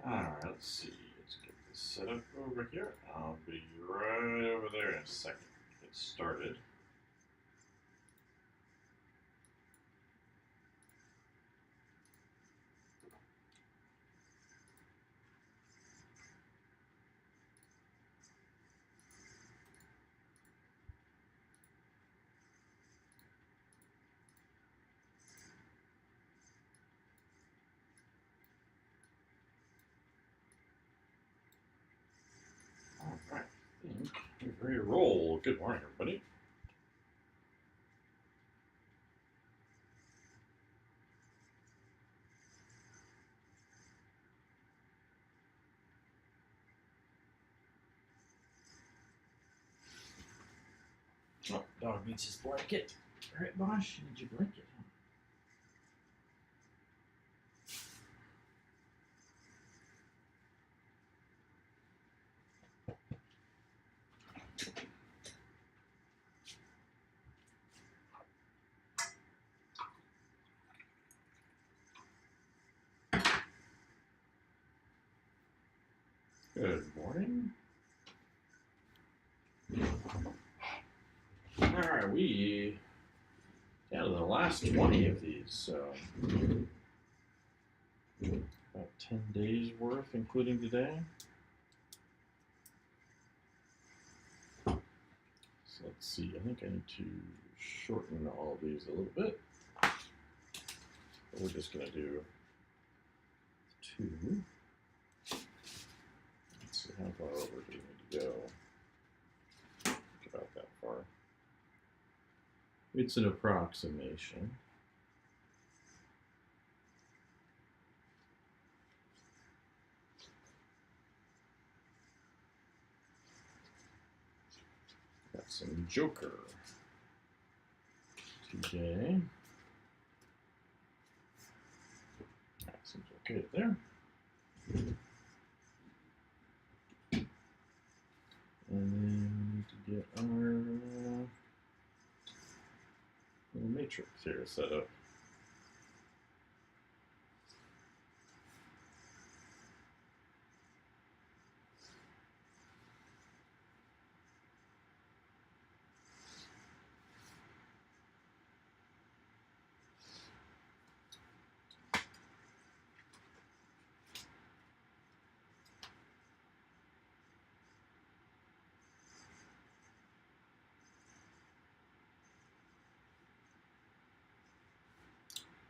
Alright, let's see. Let's get this set up over here. I'll be right over there in a second. Get started. Alright, I think we're ready to roll. Good morning, everybody. Oh, dog needs his blanket. Alright, Bosh, you need your blanket, huh? Good morning. Alright, we down to the last 20 of these, so about 10 days worth, including today. So let's see, I think I need to shorten all of these a little bit. We're just going to do 2. Let's see, how far over do we need to go? About that far. It's an approximation. Got some Joker today. That seems okay there. And then we need to get our little matrix here set up.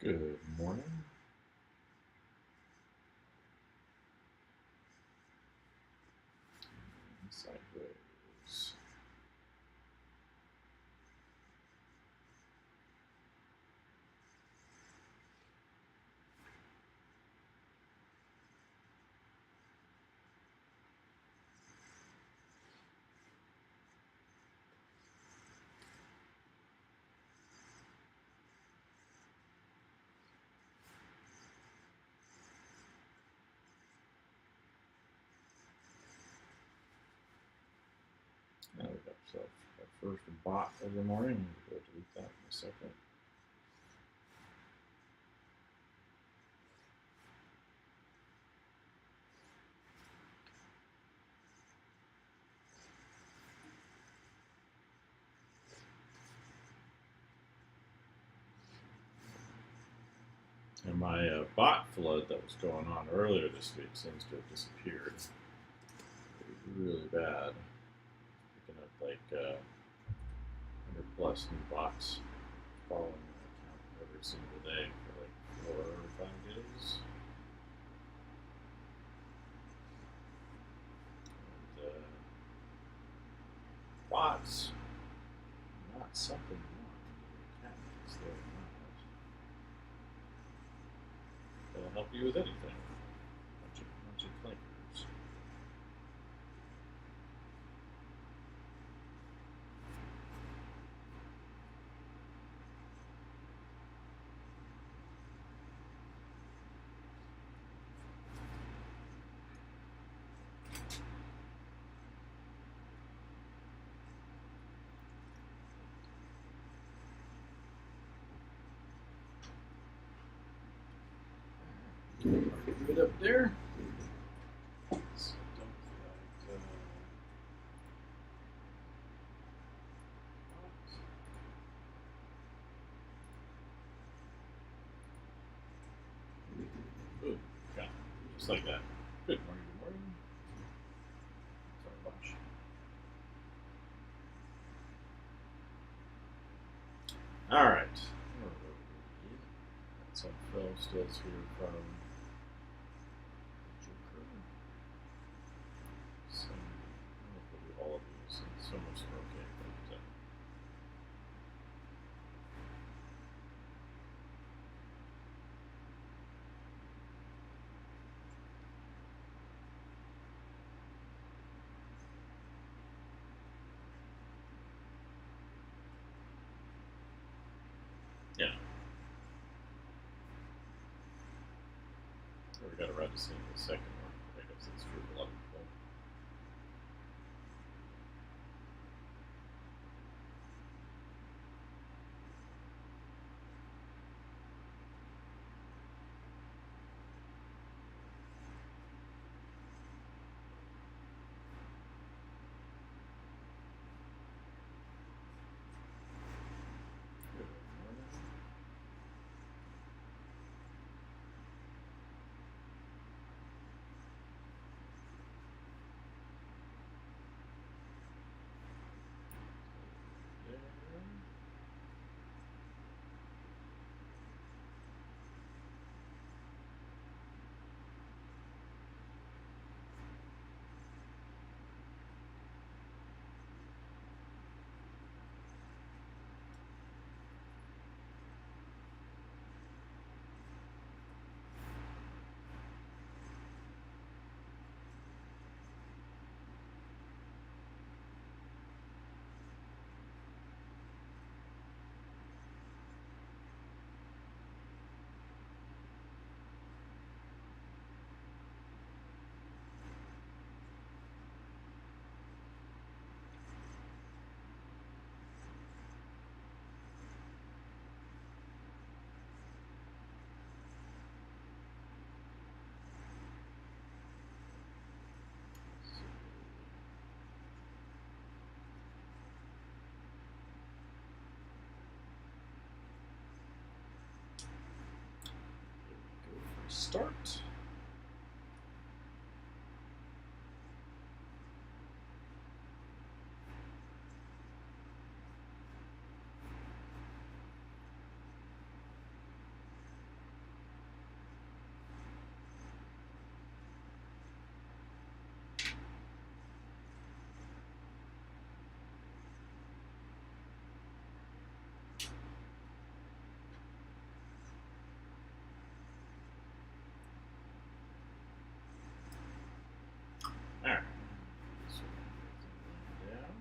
Good morning. Sideways. Now we got ourselves our first bot of the morning. We'll go delete that in a second. And my bot flood that was going on earlier this week seems to have disappeared. Really bad. Picking up like 100 plus new bots following my account every single day for like 4 or 5 days. And bots, not something you want in your account because they'll help you with anything. Bunch of clankers. Good up there. Ooh, got it. Just like that. Good morning, good morning. Sorry, watch. Alright. Got some FilmStudies here from Joker. Some, I don't know if we'll do all of these. Some of them are okay, but yeah. We got around to seeing the second one. I guess that's true of a lot of people. Good morning. There. Go for start. Alright. So down.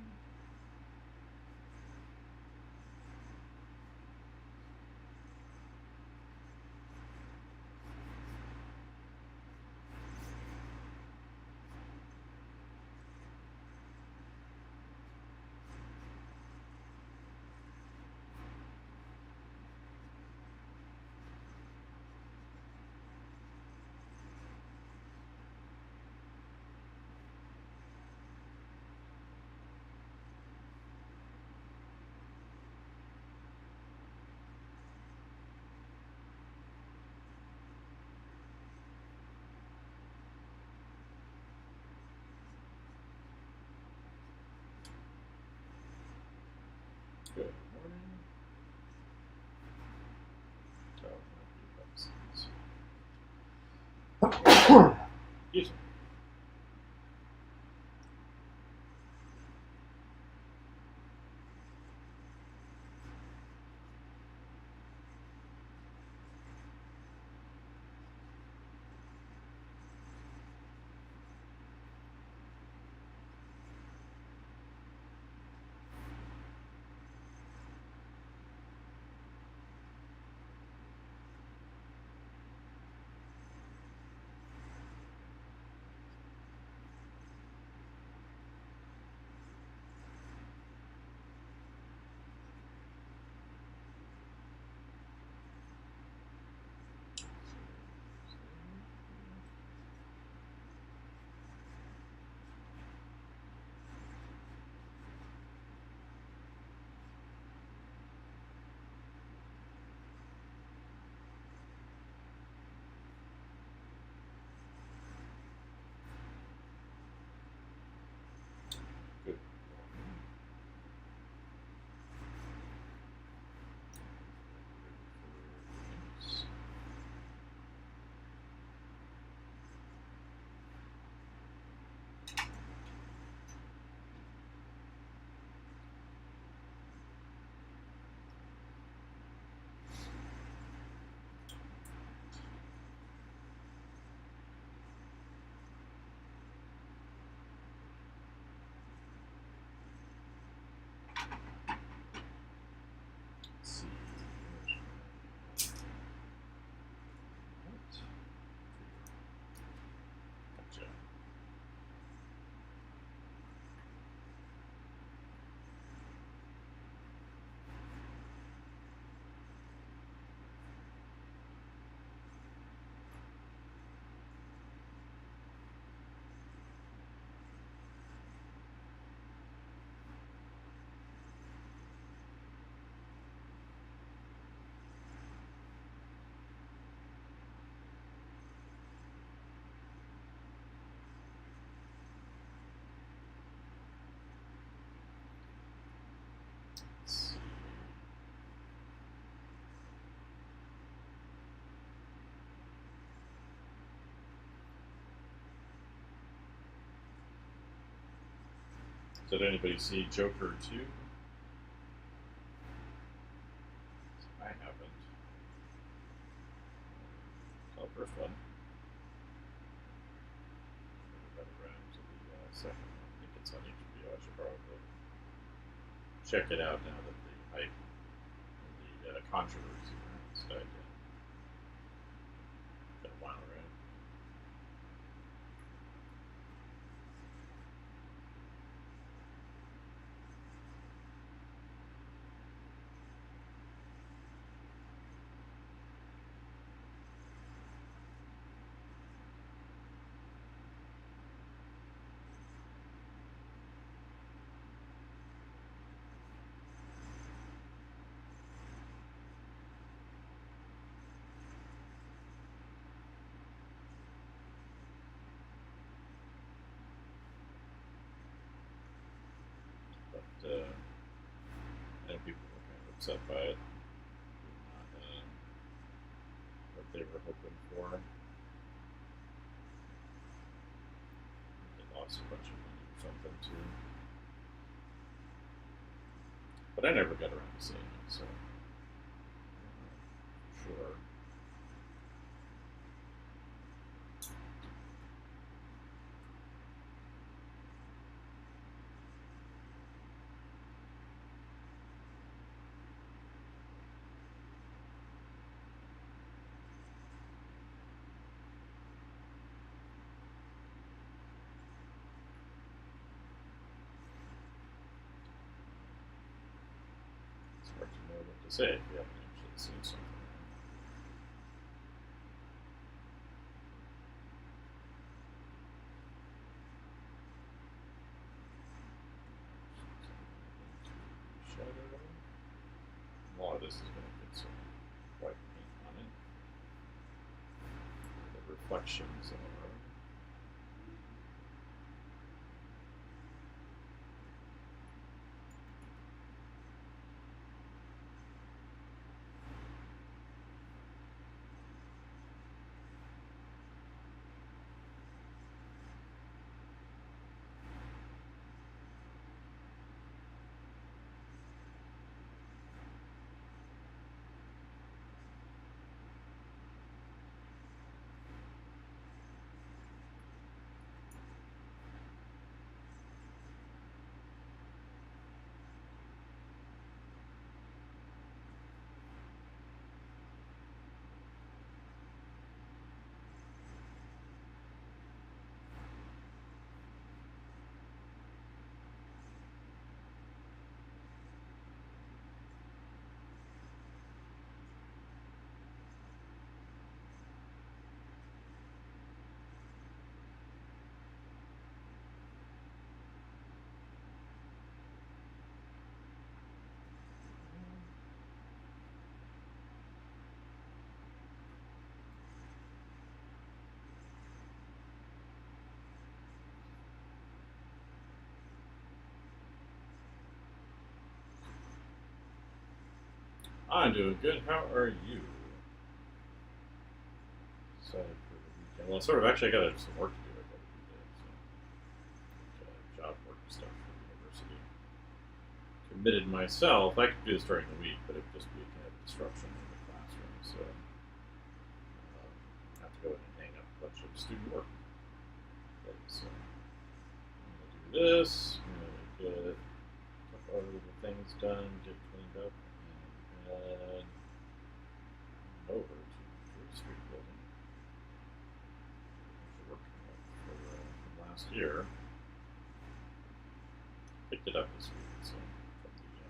Good morning. Oh, excuse me. Did anybody see Joker 2? I haven't. Saw the first one. Never got around to the second one. I think it's on HBO. I should probably check it out now that the hype and the controversy around it's died down. Been a while, right? But I know people were kind of upset by it. Not what they were hoping for. They lost a bunch of money or something too. But I never got around to seeing it, so sure. It's hard to know what to say if you haven't actually seen something. A lot of this is going to get some white paint on it. The reflections are. I'm doing good. How are you? Excited for the weekend. Well, sort of. Actually, I got some work to do. I got to do that. So, job work stuff for the university. Committed myself. I could do this during the week, but it would just be kind of a disruption in the classroom. So, I have to go in and hang up a bunch of student work. Okay, so, I'm going to do this. I'm going to get a couple other little things done, get cleaned up, and head over to the Street building. Work from last year. Picked it up this week, so from the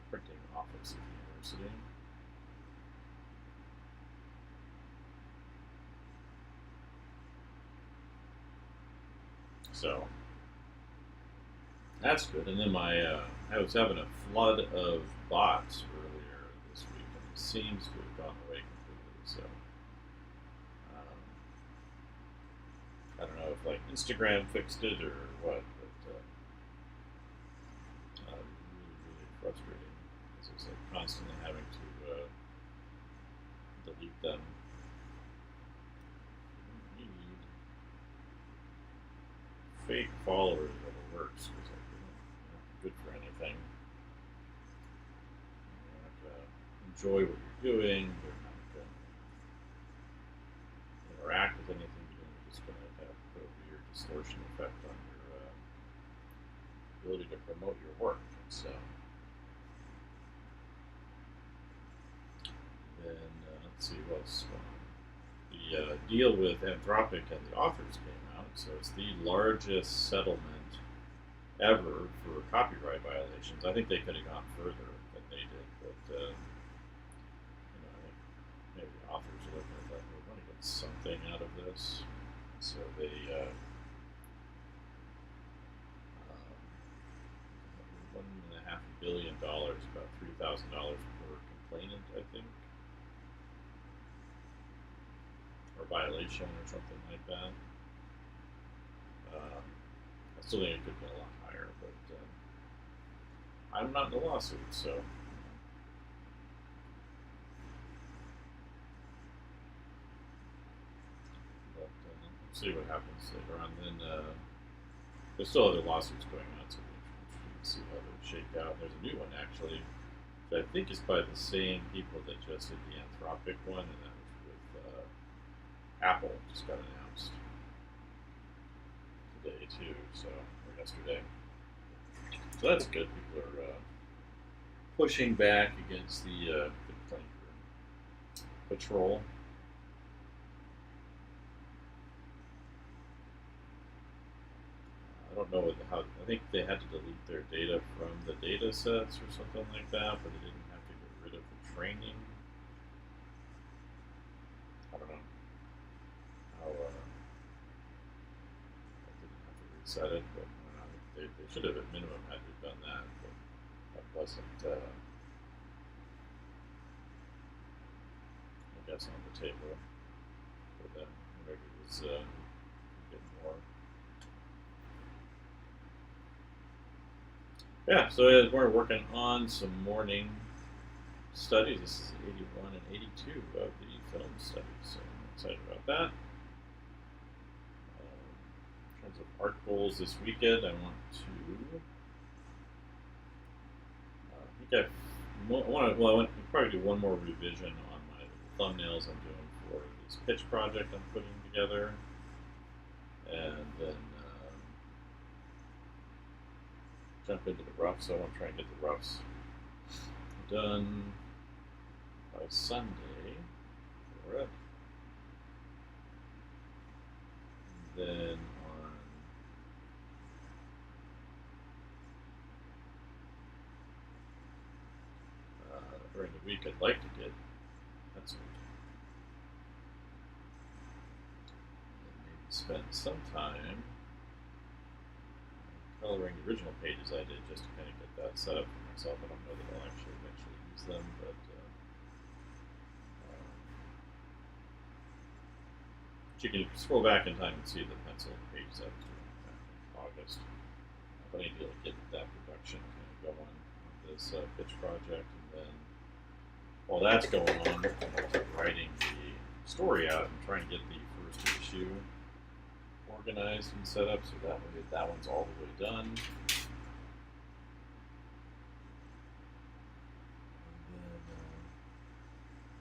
printing office at the university. So that's good. And then I was having a flood of bots earlier this week, and it seems to have gone away completely. So I don't know if like Instagram fixed it or what, but really frustrating because it's like constantly having to delete them. You need fake followers that it works because enjoy what you're doing. They're not going to interact with anything you're doing. They're just going to have a weird distortion effect on your ability to promote your work. So then let's see what's going on. The deal with Anthropic and the authors came out, so it's the largest settlement ever for copyright violations. I think they could have gone further than they did, but I think maybe the authors are looking at that. We want to get something out of this, so they $1.5 billion, about $3,000 per complainant, I think, or violation or something like that. I still think it could be a lot higher, but I'm not in the lawsuit, so. But we'll see what happens later on. Then there's still other lawsuits going on, so we'll see how they shake out. There's a new one actually, which I think is by the same people that just did the Anthropic one, and that was with Apple. Just got announced today too, so or yesterday. So that's good. People are pushing back against the complaint patrol. I don't know how. I think they had to delete their data from the data sets or something like that, but they didn't have to get rid of the training. I don't know how. I didn't have to reset it, but they should have at minimum had to have done that, but that wasn't. I guess on the table for them. Maybe it was a bit more. Yeah, so as we're working on some morning studies, this is 81 and 82 of the film studies, so I'm excited about that. In terms of art goals this weekend, I want to. I want to probably do one more revision on my thumbnails I'm doing for this pitch project I'm putting together, and then jump into the roughs. So I want to try and get the roughs done by Sunday for it. And then on during the week, I'd like to get penciled and maybe spend some time coloring the original pages I did just to kind of get that set up for myself. I don't know that I'll actually eventually use them, but you can scroll back in time and see the pencil pages I was doing back in August. But I need to get that production kind of going on this pitch project, and then while that's going on, I'm writing the story out and trying to get the first issue organized and set up so that way that one's all the way done.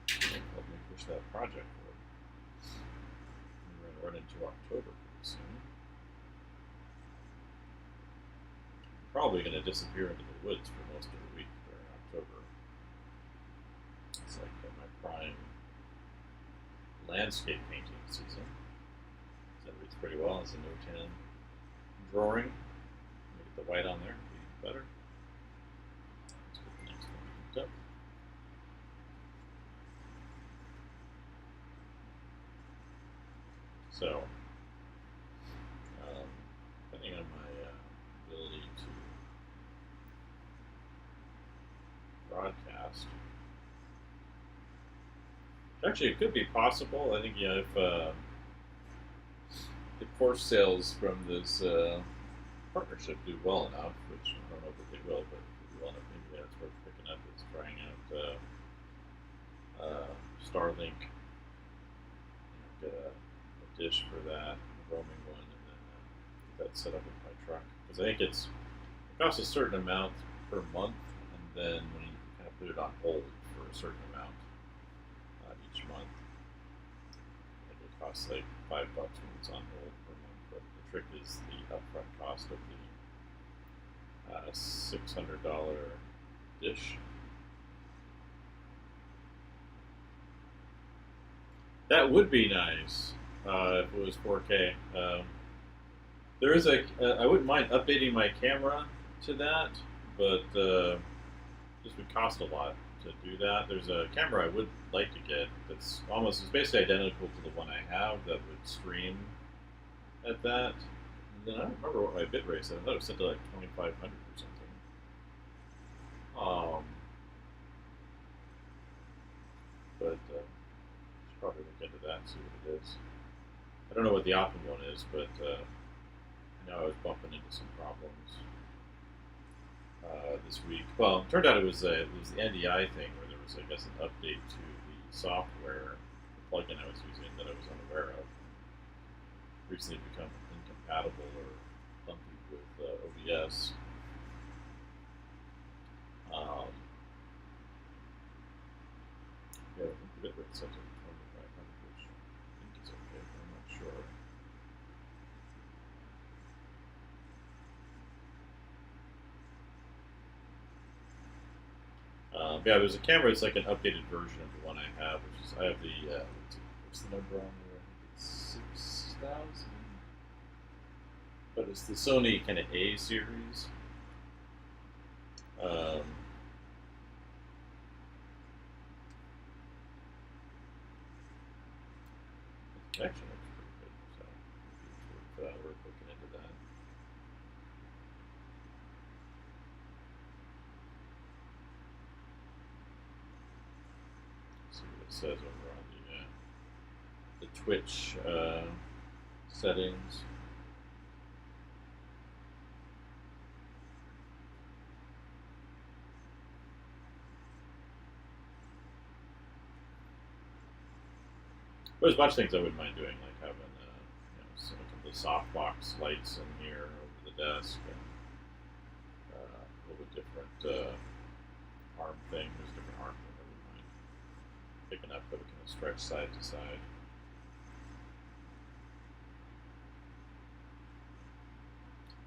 And then help me push that project forward. We're going to run into October pretty soon. I'm probably going to disappear into the woods for most of the week during October. It's like my prime landscape painting season. That reads pretty well. It's a no 10 drawing. Get the white on there, be better. Let's get the next one hooked up. So, depending on my ability to broadcast, actually it could be possible. I think if the course sales from this partnership do well enough, which I don't know that they will, but if they do well enough, maybe that's worth picking up. Is trying out Starlink, get a dish for that, a roaming one, and then get that set up with my truck. Because I think it costs a certain amount per month, and then when you kind of put it on hold for a certain amount each month. Like it costs like $5 when it's on hold per month, but the trick is the upfront cost of the $600 dish. That would be nice if it was 4K. There is I wouldn't mind updating my camera to that, but this would cost a lot to do that. There's a camera I would like to get that's it's basically identical to the one I have that would stream at that. And then I don't remember what my bitrate said. I thought it was set to like 2500 or something. But should probably look into that and see what it is. I don't know what the optimal one is, but I know I was bumping into some problems this week. Well, it turned out it was the NDI thing where there was, I guess, an update to the software, the plugin I was using that I was unaware of. Recently become incompatible or bumpy with OBS. Yeah, I think the bitrate set to 2500, which I think is okay, but I'm not sure. Yeah, there's a camera. It's like an updated version of the one I have, which is I have the what's the number on there? I think it's 6000. But it's the Sony kind of A series. The connection looks pretty good, so maybe it's worth looking into that. See what it says over on the Twitch settings. There's a bunch of things I wouldn't mind doing, like having some of the softbox lights in here over the desk, and a little bit different arm thing. There's a different arm thing I wouldn't mind picking up that we can stretch side to side.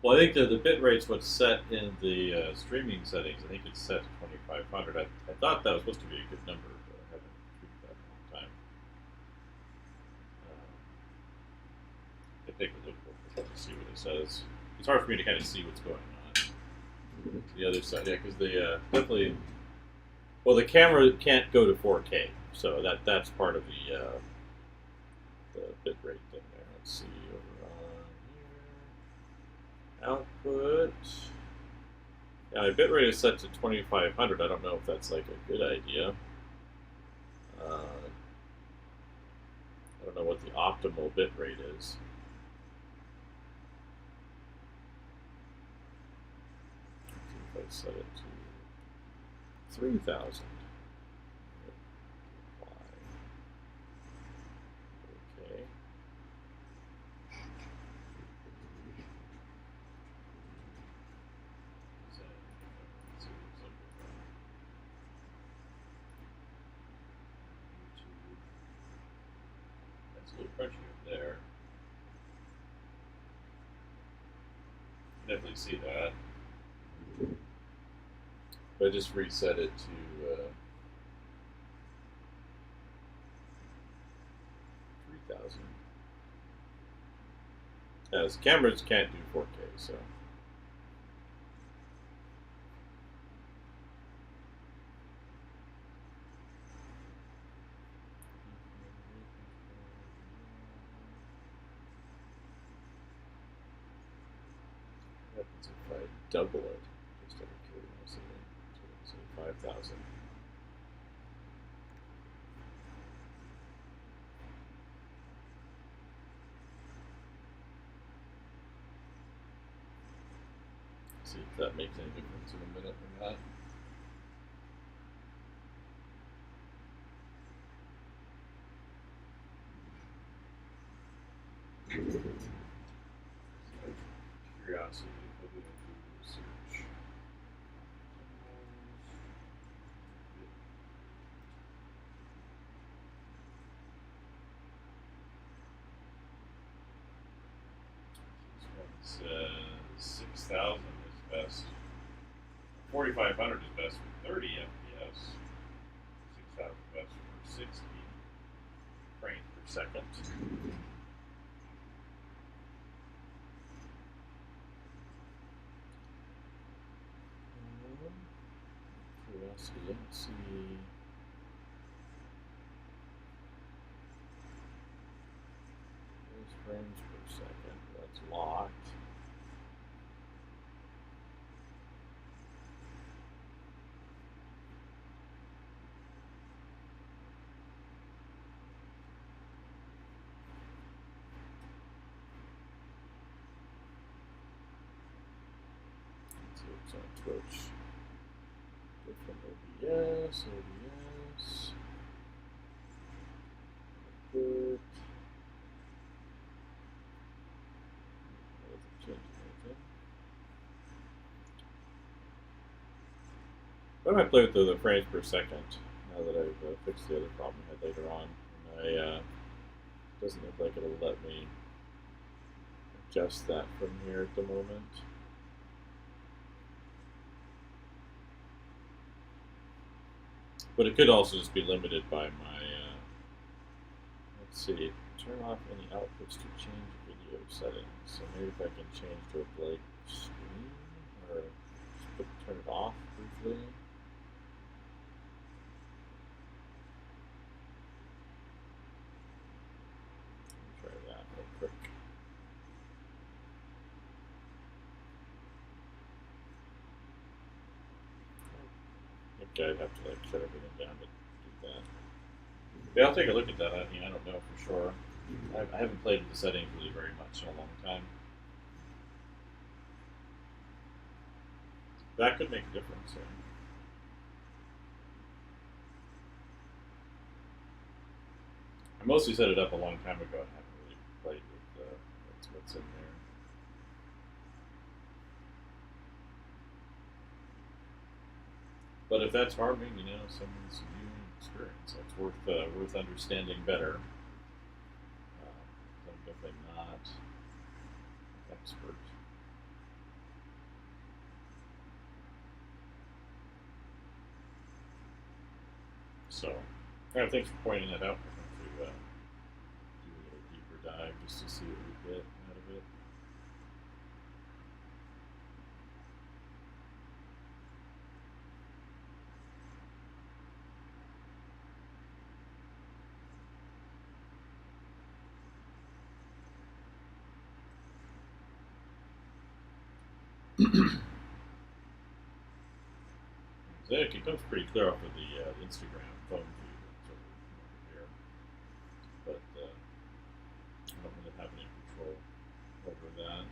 Well, I think the bitrate's what's set in the streaming settings. I think it's set to 2500. I thought that was supposed to be a good number, but I haven't tweaked that in a long time. I take a look to see what it says. It's hard for me to kind of see what's going on. The other side, yeah, because the definitely. Well, the camera can't go to 4K, so that's part of the bitrate thing there. Let's see over on here. Output. Yeah, my bitrate is set to 2500. I don't know if that's like a good idea. I don't know what the optimal bitrate is. If I set it to 3000. Okay. That's a little pressure there. Definitely see that. But I just reset it to 3000. As cameras can't do 4K, so. What happens if I double it? Just out of curiosity. So 5000. See if that makes any difference in a minute or not. Curiosity, what do I do? Search. says 6,000 is best. 4,500 is best for 30 FPS. 6,000 best for 60 frames per second. Curiosity, I don't see. Those frames per second. That's locked. Let's see what's on Twitch. Different OBS, OBS. Good. I might play with the frames per second now that I've fixed the other problem I had later on. And doesn't look like it'll let me adjust that from here at the moment. But it could also just be limited by my, let's see, turn off any outputs to change video settings. So maybe if I can change to a blank screen, or just turn it off briefly. Try that real quick. I think I'd have to like shut everything down to do that. Yeah, I'll take a look at that. I mean, I don't know for sure. I haven't played with the settings really very much in a long time. That could make a difference. Yeah. I mostly set it up a long time ago and haven't really played with what's in there. But if that's harming, someone's viewing experience, that's worth understanding better. I'm definitely not an expert. So, thanks for pointing that out. I'm going to do a little deeper dive just to see what we get out of it. Zach, it comes pretty clear off of the Instagram phone view that's over here. But I don't really have any control over that.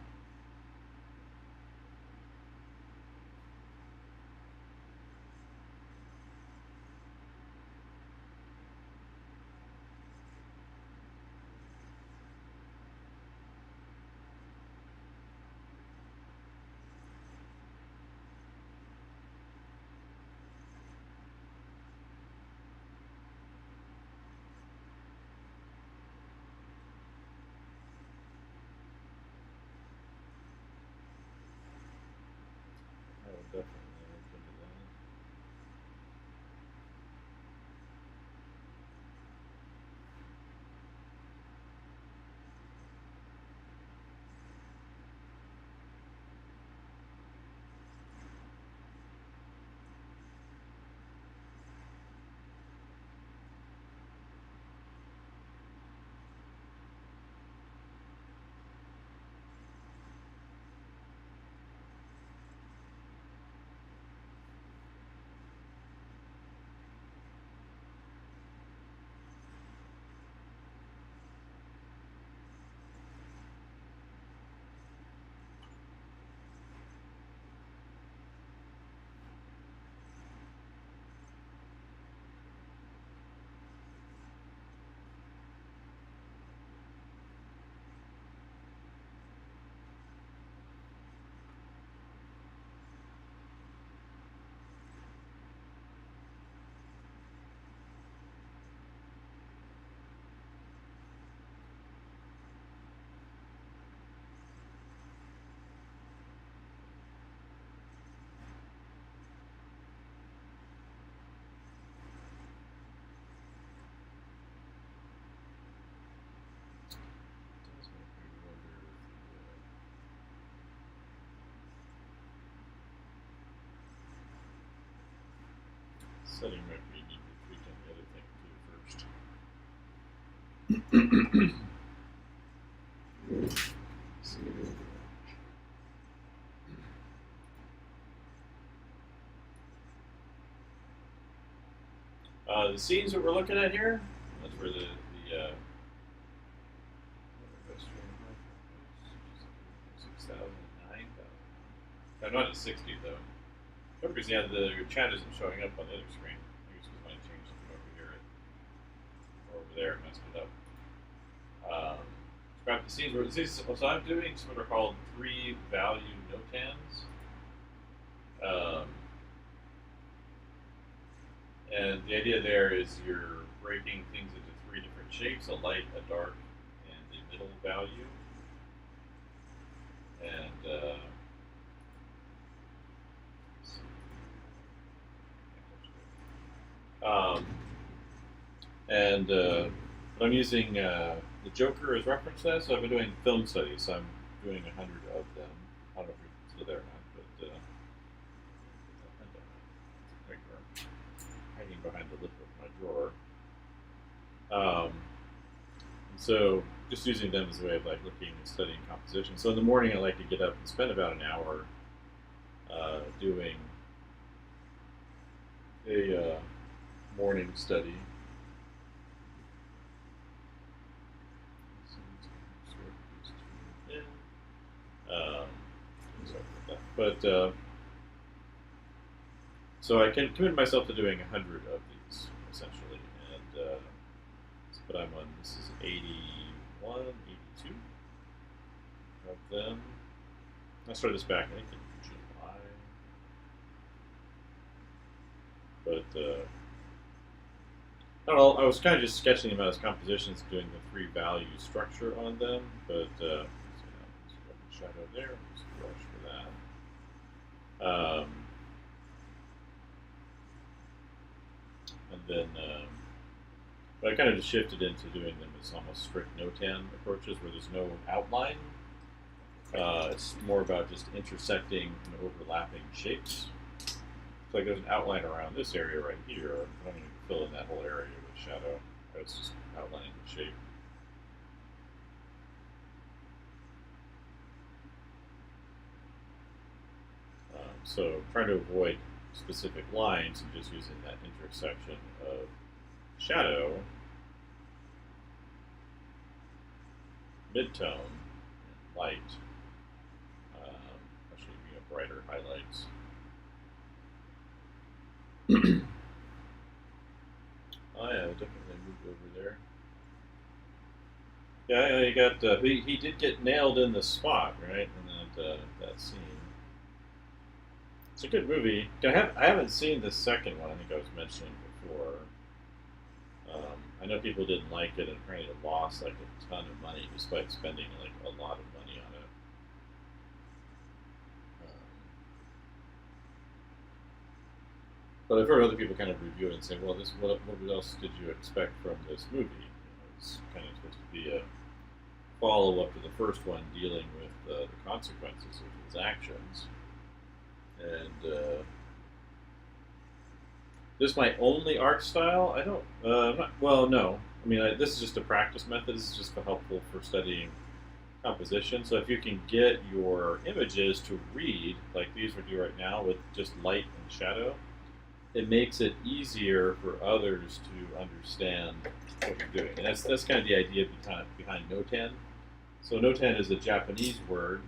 setting might be need to tweak on the other thing too first. The scenes that we're looking at here, that's where the 6,009. I'm not at 60 though. For some reason, yeah, the chat isn't showing up on the other screen. Maybe it's because when I changed something over here or over there, it messed it up. Grab the scenes where so I'm doing what are called 3-value notams. And the idea there is you're breaking things into 3 different shapes: a light, a dark, and a middle value. But I'm using the Joker as reference there, so I've been doing film studies. So I'm doing 100 of them. I don't know if you're still there or not, but hiding behind the lip of my drawer. So just using them as a way of like looking and studying composition. So in the morning, I like to get up and spend about an hour doing a morning study. So I can commit myself to doing 100 of these essentially, and but I'm on, this is 81, 82 of them. I started this back I think in July, but I don't know. I was kind of just sketching them out as compositions, doing the 3-value structure on them, but shadow there, just brush for that. And then, but I kind of just shifted into doing them as almost strict notan approaches where there's no outline. It's more about just intersecting and overlapping shapes. So like there's an outline around this area right here. I'm going to fill in that whole area with shadow. It's just outlining the shape. So trying to avoid specific lines and just using that intersection of shadow, midtone, and light, especially brighter highlights. Oh yeah, definitely moved over there. Yeah, you got he did get nailed in the spot, right? In that scene. It's a good movie. I haven't seen the second one. I think I was mentioning before. I know people didn't like it, and apparently it lost like a ton of money despite spending like a lot of money on it. But I've heard other people kind of review it and say, "Well, what else did you expect from this movie? It's kind of supposed to be a follow-up to the first one, dealing with the consequences of his actions." And this is my only art style. I don't. Well, no. I mean, this is just a practice method. This is just helpful for studying composition. So if you can get your images to read like these we do right now with just light and shadow, it makes it easier for others to understand what you're doing. And that's kind of the idea behind notan. So notan is a Japanese word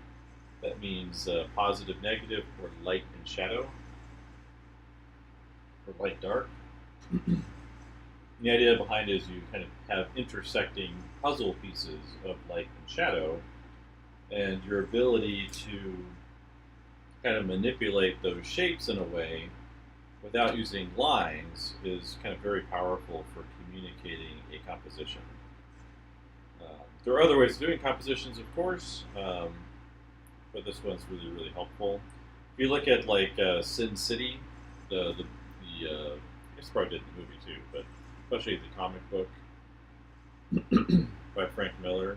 that means positive, negative, or light and shadow, or light, dark. The idea behind it is you kind of have intersecting puzzle pieces of light and shadow, and your ability to kind of manipulate those shapes in a way without using lines is kind of very powerful for communicating a composition. There are other ways of doing compositions, of course, but this one's really, really helpful. If you look at like Sin City, I guess probably did the movie too, but especially the comic book by Frank Miller,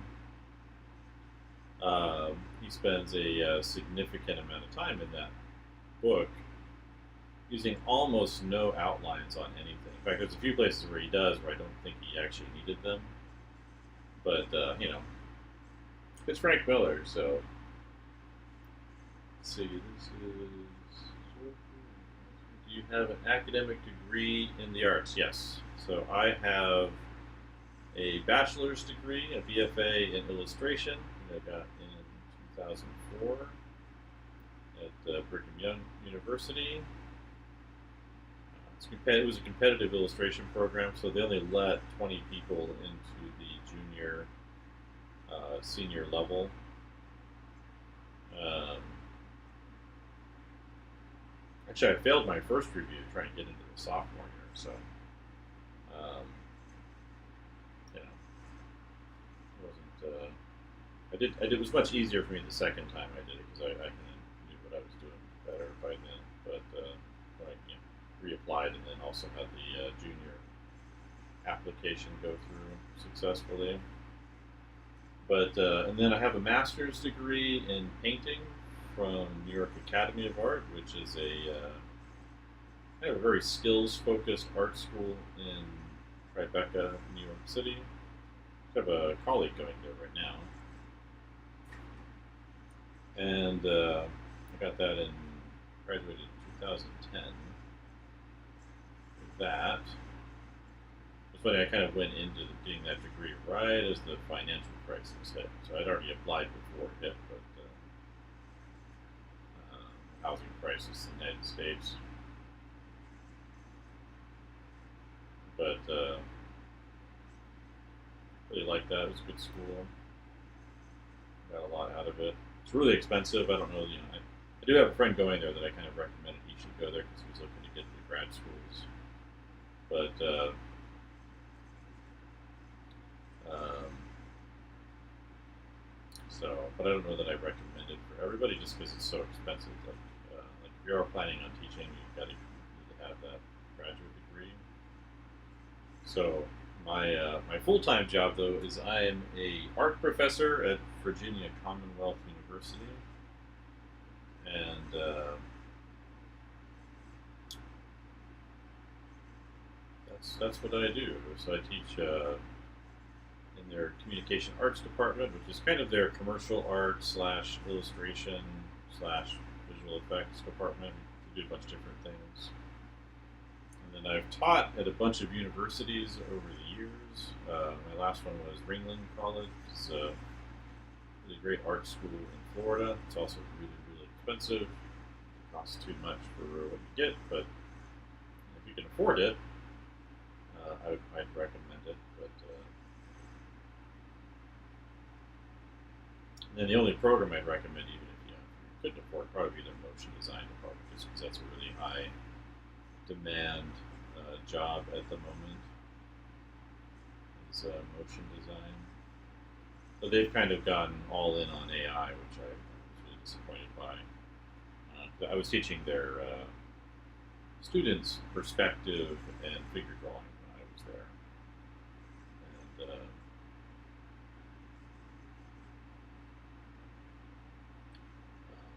he spends a significant amount of time in that book using almost no outlines on anything. In fact, there's a few places where he does where I don't think he actually needed them. But it's Frank Miller, so let's see. This is. Do you have an academic degree in the arts? Yes. So I have a bachelor's degree, a BFA in illustration that I got in 2004 at Brigham Young University. It was a competitive illustration program, so they only let 20 people into the junior, senior level. Actually, I failed my first review trying to get into the sophomore year, so you know, it wasn't. It was much easier for me the second time I did it because I kind of knew what I was doing better by then. But I reapplied and then also had the junior application go through successfully. But and then I have a master's degree in painting from New York Academy of Art, which is kind of a very skills-focused art school in Tribeca, New York City. I have a colleague going there right now. And I got that graduated in 2010. With that, it's funny, I kind of went into getting that degree right as the financial crisis hit. So I'd already applied before it hit, but housing crisis in the United States. But really liked that. It was a good school. Got a lot out of it. It's really expensive. I don't know. I do have a friend going there that I kind of recommended he should go there because he was looking to get into grad schools. But but I don't know that I recommend it for everybody just because it's so expensive. Like if you're planning on teaching, you've got to need to have that graduate degree. So my full-time job though is I am a art professor at Virginia Commonwealth University, and that's what I do. So I teach in their communication arts department, which is kind of their commercial art / illustration / visual effects department. They do a bunch of different things. And then I've taught at a bunch of universities over the years. My last one was Ringling College. It's a really great art school in Florida. It's also really, really expensive. It costs too much for what you get, but if you can afford it, I'd recommend it. But and then the only program I'd recommend, even if you couldn't afford it, probably be the motion design department, just because that's a really high demand job at the moment. Is motion design. But they've kind of gotten all in on AI, which I was really disappointed by. I was teaching their students perspective and figure drawing when I was there. And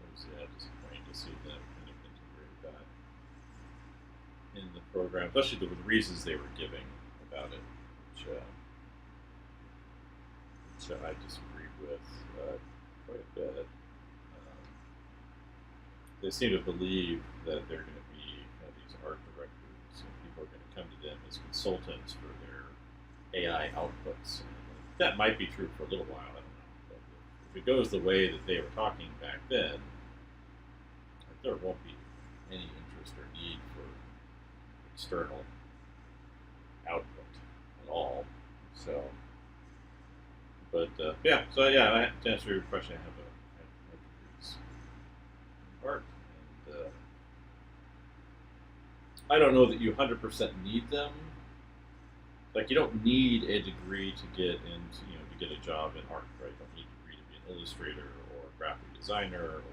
it was disappointing to see them kind of integrate that in the program, especially the reasons they were giving about it, which I disagreed with quite a bit. They seem to believe that they're going to be these art directors, and people are going to come to them as consultants for their AI outputs. And that might be true for a little while, I don't know. But if it goes the way that they were talking back then, there won't be any interest or need for external output at all. So, but to answer your question, I have degrees in art, and I don't know that you 100% need them. Like you don't need a degree to get into, to get a job in art, right? You don't need a degree to be an illustrator or a graphic designer or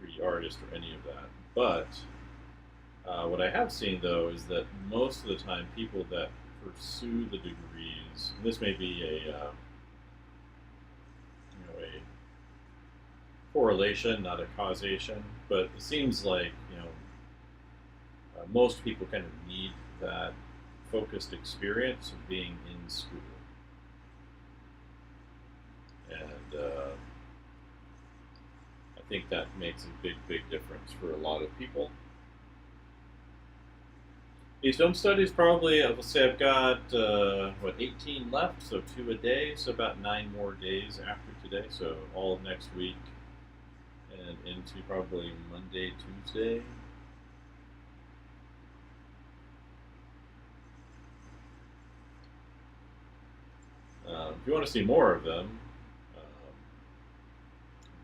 3D artist or any of that. But what I have seen though is that most of the time people that pursue the degrees, and this may be a correlation, not a causation, but it seems like most people kind of need that focused experience of being in school. And I think that makes a big difference for a lot of people. These film studies probably, I will say I've got, 18 left, so 2 a day, so about 9 more days after today, so all of next week and into probably Monday, Tuesday. If you want to see more of them,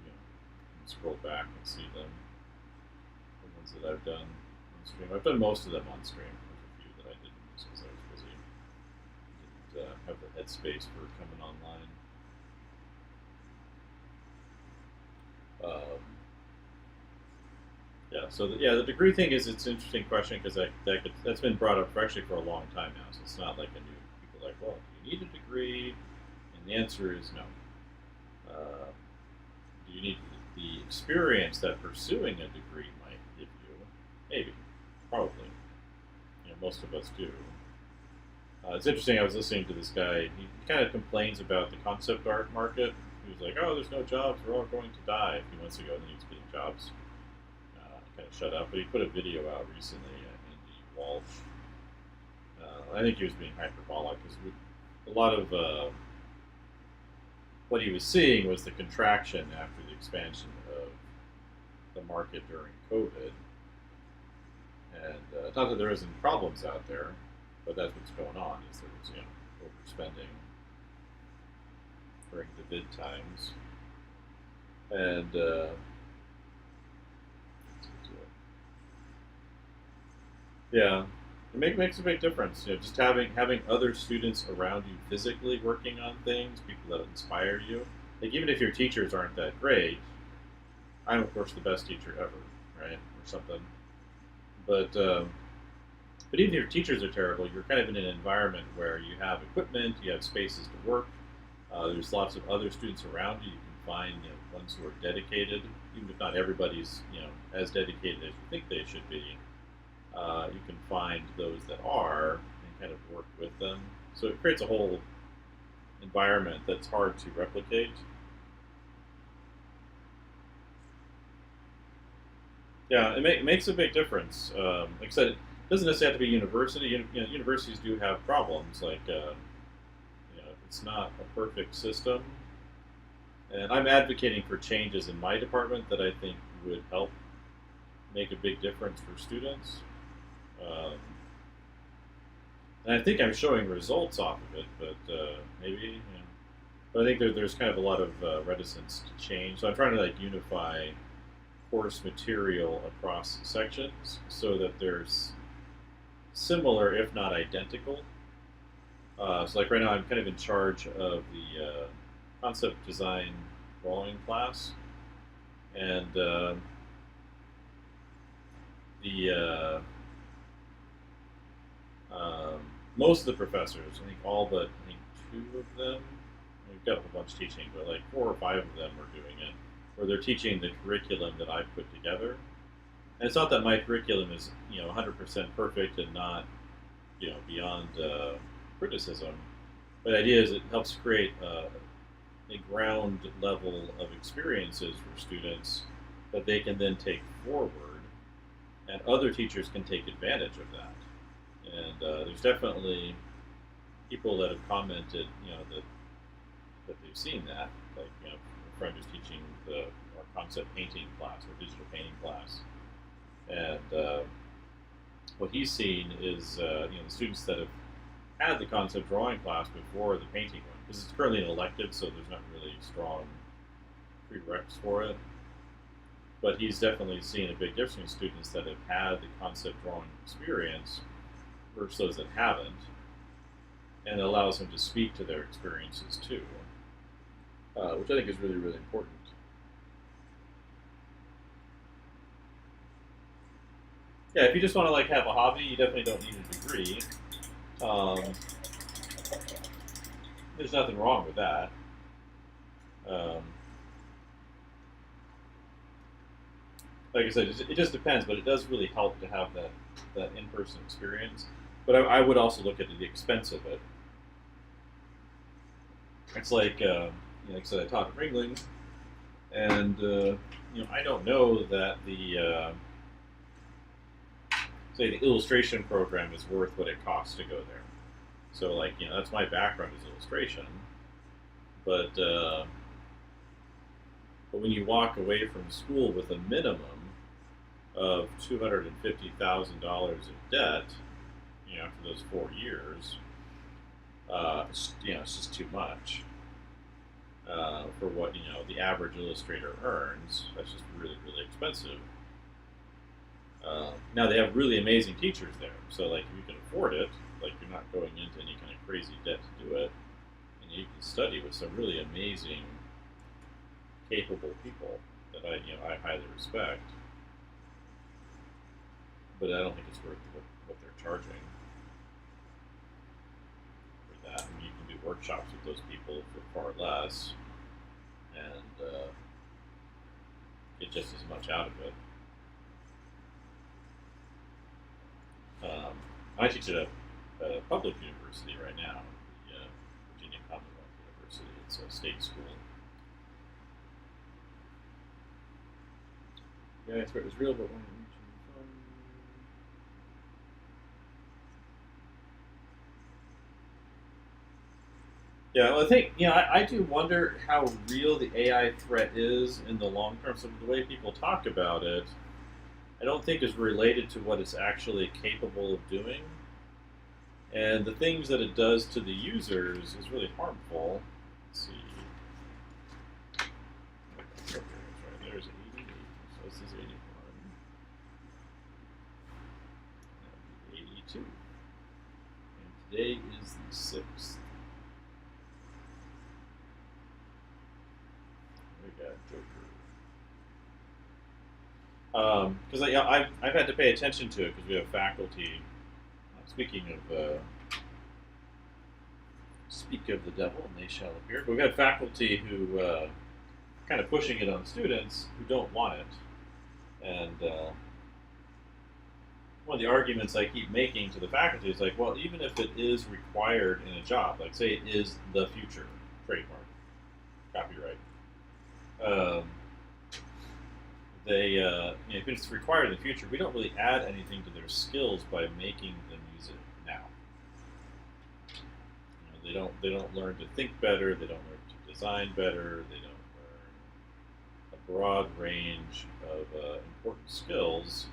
you can scroll back and see them, the ones that I've done on stream. I've done most of them on stream. There's a few that I didn't just because I was busy. Didn't have the headspace for coming online. Yeah, so the degree thing is it's an interesting question because that's been brought up actually for a long time now. So it's not like a new people are like, well, do you need a degree? And the answer is no. Do you need the experience that pursuing a degree might give you? Maybe, probably. Most of us do. It's interesting. I was listening to this guy. He kind of complains about the concept art market. He was like, "Oh, there's no jobs. We're all going to die." A few months ago, and then he was getting jobs. Kind of shut up. But he put a video out recently. Andy Walsh. I think he was being hyperbolic because a lot of what he was seeing was the contraction after the expansion of the market during COVID. And not that there isn't problems out there, but that's what's going on. Is there was overspending during the vid times, and yeah, it makes a big difference. Just having other students around you physically working on things, people that inspire you. Like even if your teachers aren't that great, I'm of course the best teacher ever, right, or something. But even if your teachers are terrible, you're kind of in an environment where you have equipment, you have spaces to work. There's lots of other students around you. You can find ones who are dedicated, even if not everybody's as dedicated as you think they should be. You can find those that are and kind of work with them. So it creates a whole environment that's hard to replicate. Yeah, it makes a big difference. Like I said, it doesn't necessarily have to be university. Universities do have problems. Like, it's not a perfect system. And I'm advocating for changes in my department that I think would help make a big difference for students. And I think I'm showing results off of it, but maybe. But I think there's kind of a lot of reticence to change. So I'm trying to unify course material across sections so that there's similar, if not identical. So like right now, I'm kind of in charge of the concept design drawing class, and the most of the professors, I think all but 2 of them, we've got a whole bunch teaching, but like 4 or 5 of them are doing it, where they're teaching the curriculum that I put together. And it's not that my curriculum is 100% perfect and not beyond criticism, but the idea is it helps create a ground level of experiences for students that they can then take forward, and other teachers can take advantage of that. And there's definitely people that have commented, that they've seen that. Like, a friend who's teaching our concept painting class or digital painting class, and what he's seen is the students that have had the concept drawing class before the painting one, because it's currently an elective, so there's not really strong prereqs for it. But he's definitely seen a big difference in students that have had the concept drawing experience versus those that haven't, and it allows him to speak to their experiences too, which I think is really important. Yeah, if you just want to have a hobby, you definitely don't need a degree. There's nothing wrong with that. Like I said, it just depends, but it does really help to have that that in-person experience. But I would also look at the expense of it. It's like, like I said, I taught at Ringling, and I don't know that the say the illustration program is worth what it costs to go there. So like that's my background is illustration, but when you walk away from school with a minimum of $250,000 of debt, after those 4 years, it's just too much for what the average illustrator earns. That's just really, really expensive. Now they have really amazing teachers there, so like if you can afford it, like you're not going into any kind of crazy debt to do it, and you can study with some really amazing, capable people that I highly respect. But I don't think it's worth what they're charging for that. I mean, you can do workshops with those people for far less, and get just as much out of it. I teach at a public university right now, the Virginia Commonwealth University. It's a state school. Yeah, I swear it was real, but when yeah, well, I think I do wonder how real the AI threat is in the long term. So the way people talk about it, I don't think is related to what it's actually capable of doing. And the things that it does to the users is really harmful. Let's see. Okay, right, there's 88. So this is 81. 82. And today is the 6th. We got Joker. Because I've had to pay attention to it because we have faculty. Speaking of speak of the devil, and they shall appear. But we've had faculty who kind of pushing it on students who don't want it. And one of the arguments I keep making to the faculty is like, well, even if it is required in a job, like say it is the future trademark, copyright, if it's required in the future, we don't really add anything to their skills by making them use it now. They don't learn to think better. They don't learn to design better. They don't learn a broad range of important skills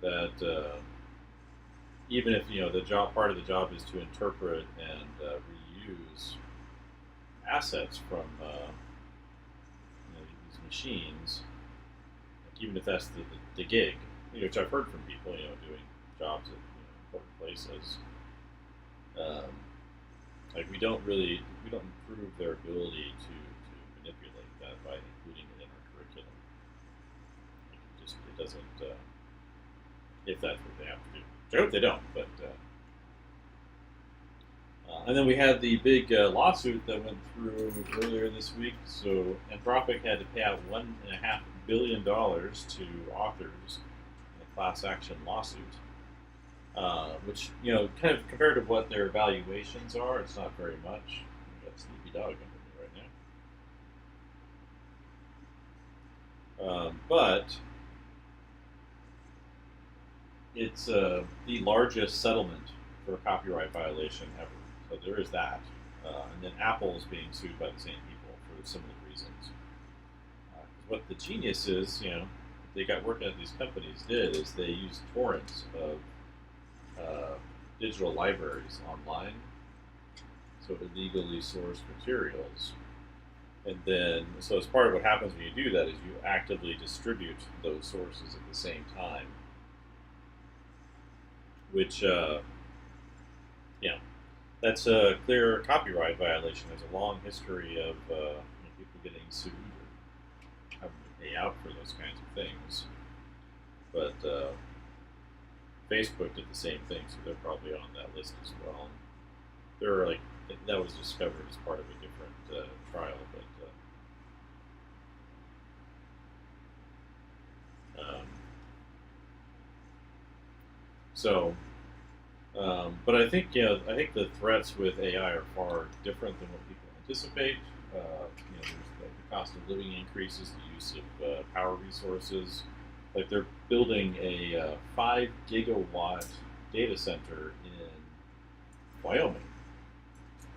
that even if the job part of the job is to interpret and reuse assets from these machines, like even if that's the gig, which I've heard from people, doing jobs at important places. Like we don't improve their ability to manipulate that by including it in our curriculum. Like it doesn't. If that's what they have to do, which I hope they don't. But and then we had the big lawsuit that went through earlier this week. So Anthropic had to pay out $1.5 billion to authors in a class action lawsuit. Which, kind of compared to what their valuations are, it's not very much. We've got Sleepy Dog under me right now. But it's the largest settlement for a copyright violation ever. So there is that. And then Apple is being sued by the same people for similar reasons. What the genius is, they got working at these companies did is they used torrents of digital libraries online, so illegally sourced materials. And then, so as part of what happens when you do that is you actively distribute those sources at the same time, which, that's a clear copyright violation. There's a long history of people getting sued or having to pay out for those kinds of things. But Facebook did the same thing, so they're probably on that list as well. They're like, that was discovered as part of a different trial, but So, but I think I think the threats with AI are far different than what people anticipate. There's the cost of living increases, the use of power resources. Like they're building a 5 gigawatt data center in Wyoming.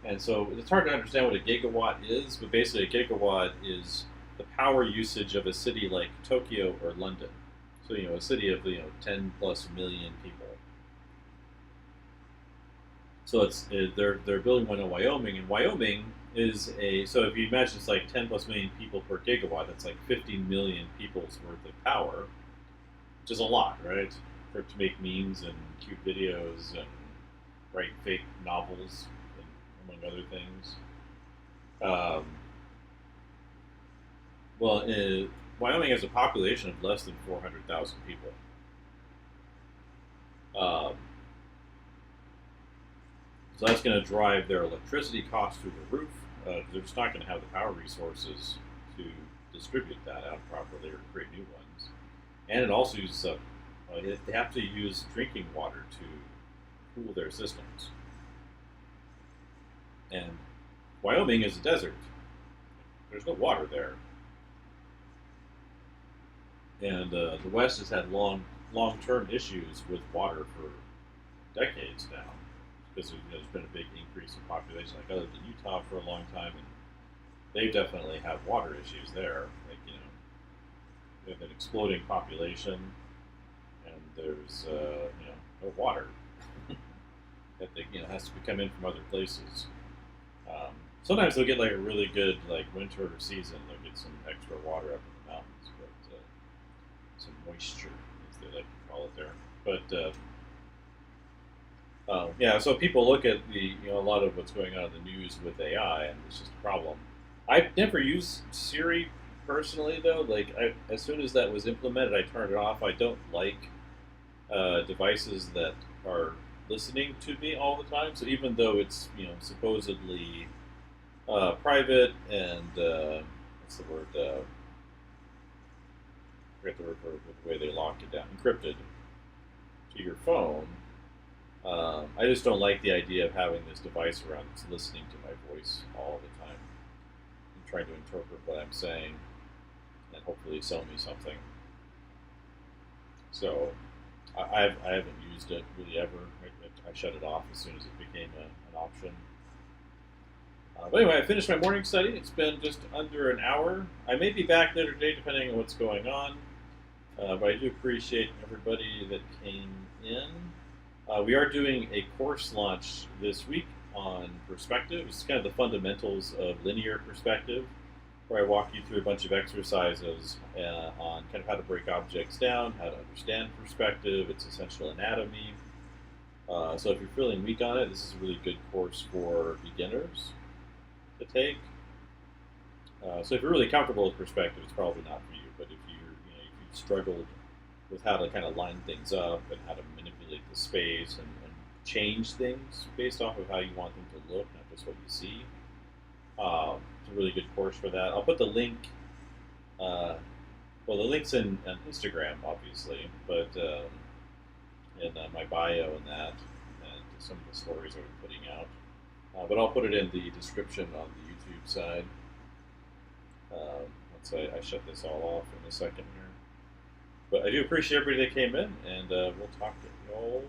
And so it's hard to understand what a gigawatt is, but basically a gigawatt is the power usage of a city like Tokyo or London. So a city of 10 plus million people. So they're building one in Wyoming, and Wyoming is so if you imagine it's like 10 plus million people per gigawatt, that's like 50 million people's worth of power, which is a lot, right? To make memes and cute videos and write fake novels, among other things. Um, well, Wyoming has a population of less than 400,000 people. Um, so that's going to drive their electricity costs through the roof because they're just not going to have the power resources to distribute that out properly or create new ones. And it also uses up, they have to use drinking water to cool their systems. And Wyoming is a desert. There's no water there. And the West has had long-term issues with water for decades now because there's been a big increase in population. Like I lived in Utah for a long time, and they definitely have water issues there. Like they have an exploding population, and there's no water that has to come in from other places. Sometimes they'll get like a really good like winter season. They'll get some extra water up in the mountains, but some moisture, as they like to call it there. But yeah, so people look at a lot of what's going on in the news with AI, and it's just a problem. I've never used Siri personally, though. Like, as soon as that was implemented, I turned it off. I don't like devices that are listening to me all the time. So even though it's supposedly private and what's the word? I forget the word for the way they lock it down, encrypted to your phone. I just don't like the idea of having this device around that's listening to my voice all the time and trying to interpret what I'm saying and hopefully sell me something. So I haven't used it really ever. I shut it off as soon as it became an option. But anyway, I finished my morning study. It's been just under an hour. I may be back later today depending on what's going on. But I do appreciate everybody that came in. We are doing a course launch this week on perspective. It's kind of the fundamentals of linear perspective, where I walk you through a bunch of exercises on kind of how to break objects down, how to understand perspective, its essential anatomy. So if you're feeling weak on it, this is a really good course for beginners to take. So if you're really comfortable with perspective, it's probably not for you. But if if you've struggled with how to kind of line things up and how to manipulate the space and change things based off of how you want them to look, not just what you see, it's a really good course for that. I'll put the link. The link's in Instagram, obviously, but in my bio and that, and some of the stories I've been putting out. But I'll put it in the description on the YouTube side. Once I shut this all off in a second here. But I do appreciate everybody that came in, and we'll talk to you all